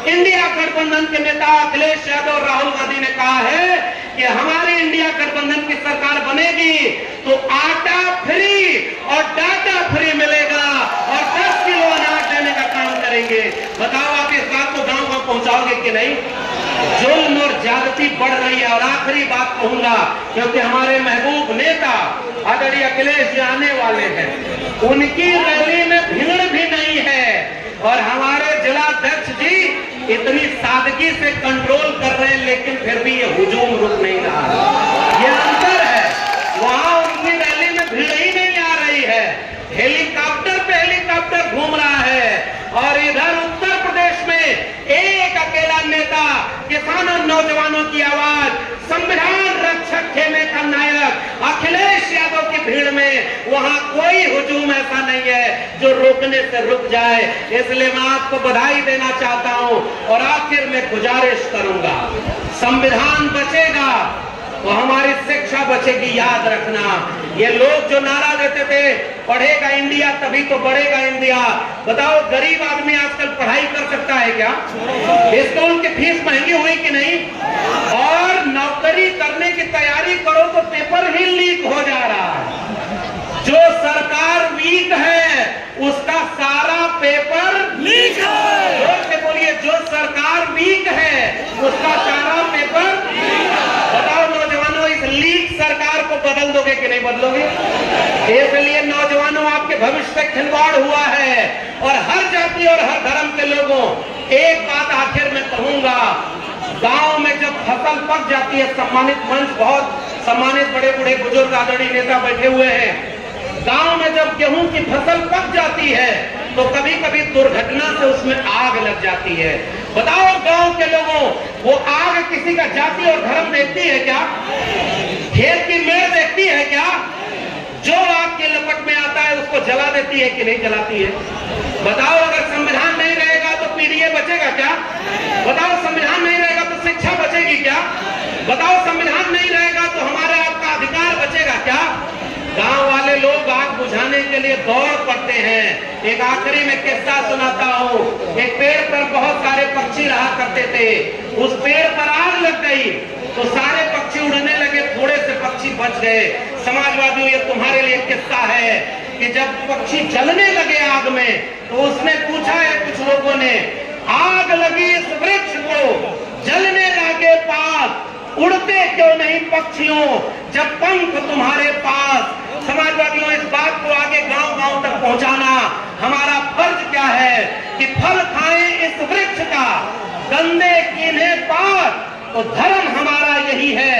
India गठबंधन के नेता अखिलेश यादव और राहुल गांधी ने कहा है कि हमारी इंडिया गठबंधन की सरकार बनेगी तो आटा फ्री और डाटा फ्री मिलेगा और 10 किलो अनाज देने का काम करेंगे। बताओ आप इस बात को गांव गांव पहुंचाओगे कि नहीं? जुल्म और ज्यादती बढ़ रही है। और आखिरी बात कहूंगा, क्योंकि हमारे महबूब नेता आदरणीय अखिलेश जी आने वाले हैं, उनकी रैली में भीड़ भी नहीं है और हमारे जिला अध्यक्ष जी इतनी सादगी से कंट्रोल कर रहे हैं, लेकिन फिर भी ये हुजूम रुक नहीं रहा है। ये अंतर है। वहां उनकी रैली में भीड़ ही नहीं आ रही है, हेलीकॉप्टर पे हेलीकॉप्टर घूम रहा है। और इधर उत्तर प्रदेश में एक अकेला नेता किसानों नौजवानों की आवाज, संविधान रक्षक खेमे का नायक अखिलेश यादव की भीड़ में वहां कोई हुजूम ऐसा नहीं है जो रोकने से रुक जाए। इसलिए मैं आपको बधाई देना चाहता हूं और आखिर में गुजारिश करूंगा, संविधान बचेगा तो हमारी शिक्षा बचेगी। याद रखना, ये लोग जो नारा देते थे पढ़ेगा इंडिया तभी तो बढ़ेगा इंडिया, बताओ गरीब आदमी आजकल पढ़ाई कर सकता है क्या? स्कूल की फीस महंगी हुई कि नहीं? और नौकरी करने की तैयारी करो तो पेपर ही लीक हो जा रहा है। जो सरकार वीक है उसका सारा पेपर लीक है। जोर से बोलिए, जो सरकार वीक है उसका सारा पेपर लीक है। बताओ नौजवानों, इस लीक सरकार को बदल दोगे कि नहीं बदलोगे? इसलिए नौजवानों, आपके भविष्य से खिलवाड़ हुआ है और हर जाति और हर धर्म के लोगों, एक बात आखिर में कहूंगा, गांव में जब फसल पक जाती है, सम्मानित मंच, बहुत सम्मानित बड़े बूढ़े बुजुर्ग आदरणीय नेता बैठे हुए हैं, गांव में जब गेहूं की फसल पक जाती है तो कभी कभी दुर्घटना से उसमें आग लग जाती है। बताओ गांव के लोगों, वो आग किसी का जाति और धर्म देखती है क्या? खेत की मेड़ देखती है क्या? जो आग के लपट में आता है उसको जला देती है कि नहीं जलाती है? बताओ, अगर संविधान नहीं रहेगा तो पीडीए बचेगा क्या? बताओ, संविधान नहीं रहेगा तो शिक्षा बचेगी क्या? बताओ, संविधान नहीं रहेगा तो हमारे आपका अधिकार बचेगा क्या? गांव वाले लोग आग बुझाने के लिए दौड़ पड़ते हैं। एक आखिरी में किस्सा सुनाता हूँ। एक पेड़ पर बहुत सारे पक्षी रहा करते थे, उस पेड़ पर आग लग गई तो सारे पक्षी उड़ने लगे, थोड़े से पक्षी बच गए। समाजवादियों, ये तुम्हारे लिए किस्सा है कि जब पक्षी जलने लगे आग में तो उसने पूछा है कुछ लोगों ने, आग लगी इस वृक्ष को, जलने लगे पास, उड़ते क्यों नहीं पक्षियों जब पंख तुम्हारे पास? समाजवादियों, इस बात को आगे गांव गांव तक पहुंचाना हमारा फर्ज क्या है कि फल खाएं इस वृक्ष का, गंदे कीने पात, तो धर्म हमारा यही है,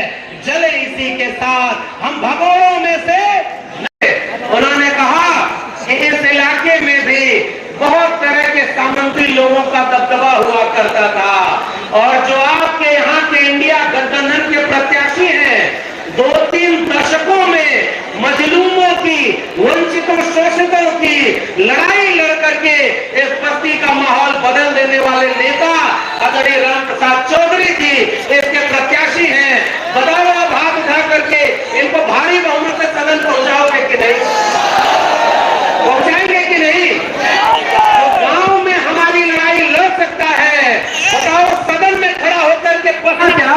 जले इसी के साथ, हम भगोड़ों में से। उन्होंने कहा कि इस इलाके में भी बहुत तरह के सामंती लोगों का दबदबा हुआ करता था और जो आपके यहाँ के इंडिया गठबंधन के प्रत्याशी हैं, 2-3 दशकों में मजलूमों की, वंचितों शोषितों की लड़ाई लड़ करके इस बस्ती का माहौल बदल देने वाले नेता आदरणीय राम प्रसाद चौधरी जी इसके प्रत्याशी हैं। बताओ, आप हाथ उठा करके इनको भारी बहुमत से सदन पहुंचाओगे कि नहीं? पहुंचाएंगे कि नहीं? तो गांव में हमारी लड़ाई लड़ सकता है, बताओ सदन में खड़ा होकर के पता क्या?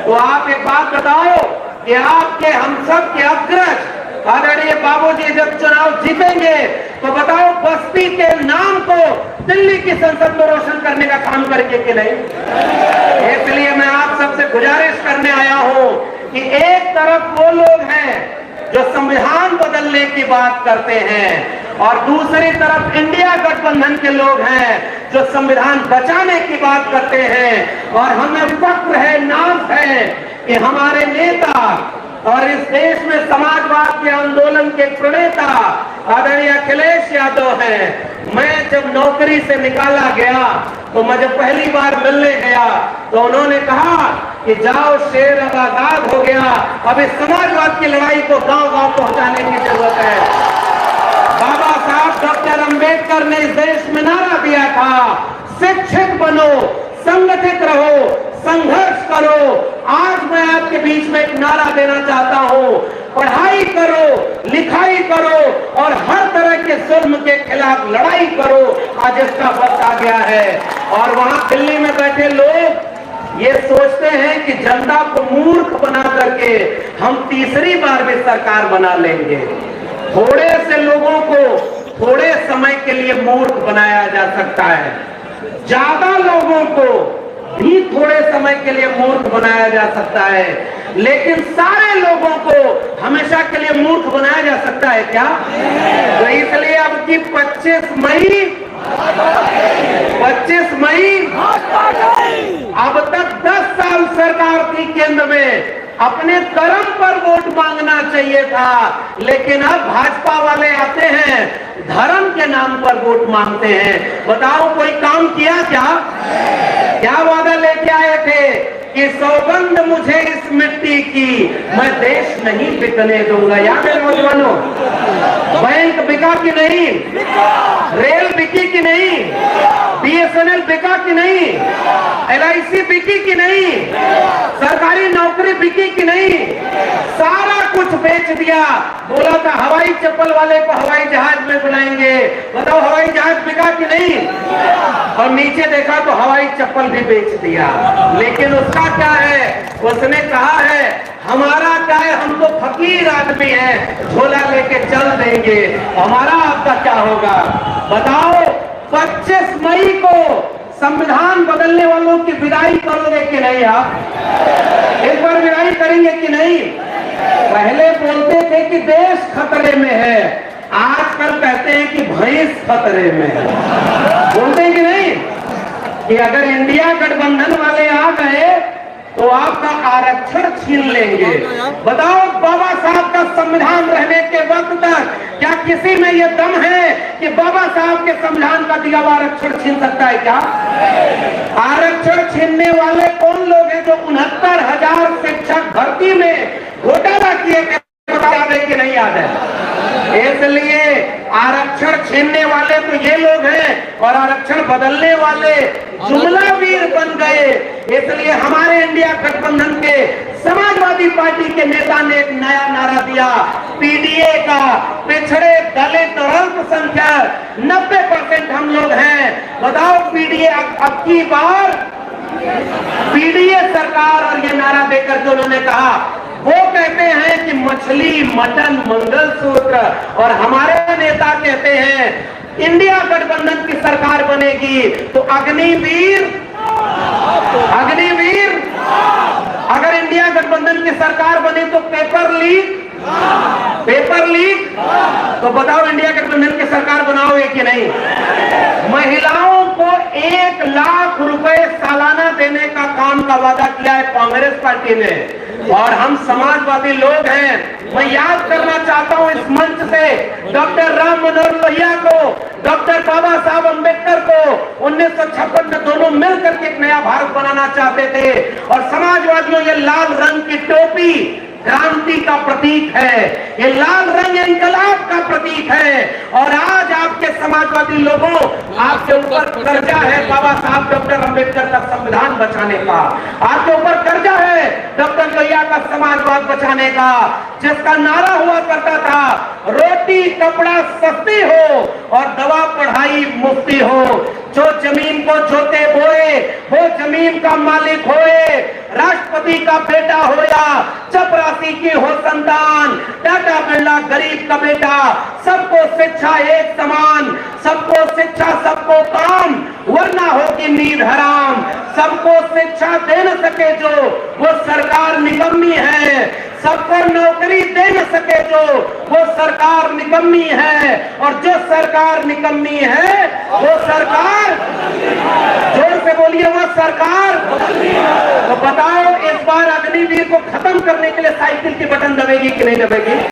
तो आप एक बात बताओ कि आपके हम सब के अग्रज आदरणीय बाबूजी जब चुनाव जीतेंगे तो बताओ बस्ती के नाम को दिल्ली की संसद में रोशन करने का काम करके कि नहीं? इसलिए मैं आप सबसे गुजारिश करने आया हूं कि एक तरफ वो लोग हैं जो संविधान बदलने की बात करते हैं और दूसरी तरफ इंडिया गठबंधन के लोग हैं जो संविधान बचाने की बात करते हैं। और हमें फक्र है, नाज है कि हमारे नेता और इस देश में समाजवाद के आंदोलन के प्रणेता आदरणीय अखिलेश यादव हैं। मैं जब नौकरी से निकाला गया तो मैं जब पहली बार मिलने गया तो उन्होंने कहा कि जाओ शेर अब आजाद हो गया, अब इस समाजवाद की लड़ाई को गांव गांव पहुंचाने की जरूरत है। बाबा साहब डॉक्टर अंबेडकर ने इस देश में नारा दिया था, शिक्षित बनो, संगठित रहो, संघर्ष करो। आज मैं आपके बीच में एक नारा देना चाहता हूं, पढ़ाई करो, लिखाई करो और हर तरह के जुल्म के खिलाफ लड़ाई करो। आज इसका वक्त आ गया है। और वहां दिल्ली में बैठे लोग ये सोचते हैं कि जनता को मूर्ख बना करके हम तीसरी बार भी सरकार बना लेंगे। थोड़े से लोगों को थोड़े समय के लिए मूर्ख बनाया जा सकता है, ज्यादा लोगों को भी थोड़े समय के लिए मूर्ख बनाया जा सकता है, लेकिन सारे लोगों को हमेशा के लिए मूर्ख बनाया जा सकता है क्या? तो इसलिए अब की 25 मई अब तक 10 साल सरकार थी केंद्र में, अपने कर्म पर वोट मांगना चाहिए था, लेकिन अब भाजपा वाले आते हैं धर्म के नाम पर वोट मांगते हैं। बताओ कोई काम किया क्या वादा लेके आए थे कि सौगंध मुझे इस मिट्टी की, मैं देश नहीं बिकने दूंगा। याद है नौजवानों? बैंक बिका कि नहीं? रेल बिकी कि नहीं? BSNL बिका कि नहीं? LIC बिकी कि नहीं? सरकारी नौकरी बिकी कि नहीं? सारा कुछ बेच दिया। बोला था हवाई चप्पल वाले को हवाई जहाज में बुलाएंगे। बताओ हवाई जहाज बिका कि नहीं? और नीचे देखा तो हवाई चप्पल भी बेच दिया। लेकिन उसका क्या है? उसने कहा है हमारा क्या है, हम तो फकीर आदमी हैं, झोला लेके चल देंगे, हमारा आपका क्या होगा? बताओ 25 मई को संविधान बदलने वालों की विदाई करोगे कि नहीं? आप एक बार विदाई करेंगे कि नहीं? पहले बोलते थे कि देश खतरे में है, आजकल कहते हैं कि भैंस खतरे में है। बोलते हैं कि नहीं कि अगर इंडिया गठबंधन वाले आ गए तो आपका आरक्षण छीन लेंगे। बताओ बाबा साहब का संविधान रहने के वक्त तक क्या किसी में ये दम है कि बाबा साहब के संविधान का दिया हुआ आरक्षण छीन सकता है क्या? आरक्षण छीनने वाले कौन लोग हैं जो 69,000 शिक्षक भर्ती में घोटाला किए थे? याद है कि नहीं याद है? इसलिए आरक्षण छीनने वाले तो ये लोग हैं और आरक्षण बदलने वाले जुमलावीर बन गए। इसलिए हमारे इंडिया गठबंधन के समाजवादी पार्टी के नेता ने एक नया नारा दिया, PDA का, पिछड़े दलित और अल्पसंख्यक 90% हम लोग हैं। बताओ PDA अब की बार PDA सरकार, और ये नारा देकर के उन्होंने कहा, वो कहते हैं कि मछली, मटन, मंगलसूत्र, और हमारे नेता कहते हैं इंडिया गठबंधन की सरकार बनेगी तो अग्निवीर, अगर इंडिया गठबंधन की सरकार बने तो पेपर लीक, तो बताओ इंडिया गठबंधन की सरकार बनाओगे कि नहीं? महिलाओं को 1 लाख रुपए सालाना देने का काम का वादा किया है कांग्रेस पार्टी ने, और हम समाजवादी लोग हैं। मैं याद करना चाहता हूं इस मंच से डॉक्टर राम मनोहर लोहिया को, डॉक्टर बाबा साहब अम्बेडकर को 1956 में दोनों मिलकर के एक नया भारत बनाना चाहते थे। और समाजवादियों, ये लाल रंग की टोपी क्रांति का प्रतीक है, ये लाल रंग इंकलाब का प्रतीक है। और आज आपके समाजवादी लोगों, आपके ऊपर कर्जा है बाबा साहब डॉक्टर अम्बेडकर का संविधान बचाने का, आपके ऊपर कर्जा है डॉक्टर लोहिया का समाजवाद बचाने का, जिसका नारा हुआ करता था रोटी कपड़ा सस्ती हो और दवा पढ़ाई मुफ्ती हो। जो जमीन को जोते बोए वो जमीन का मालिक होए, राष्ट्रपति का बेटा हो या चपरासी की हो संतान, टाटा बिरला गरीब का बेटा, सबको शिक्षा एक समान, सबको शिक्षा सबको काम, वरना होगी नींद हराम। सबको शिक्षा दे न सके जो, वो सरकार निकम्मी है। सबको नौकरी दे न सके जो, वो सरकार निकम्मी है। और जो सरकार निकम्मी है वो सरकार, जोर से बोलिए, वो सरकार। तो बताओ इस बार अग्निवीर को खत्म करने के लिए साइकिल की बटन दबेगी कि नहीं दबेगी?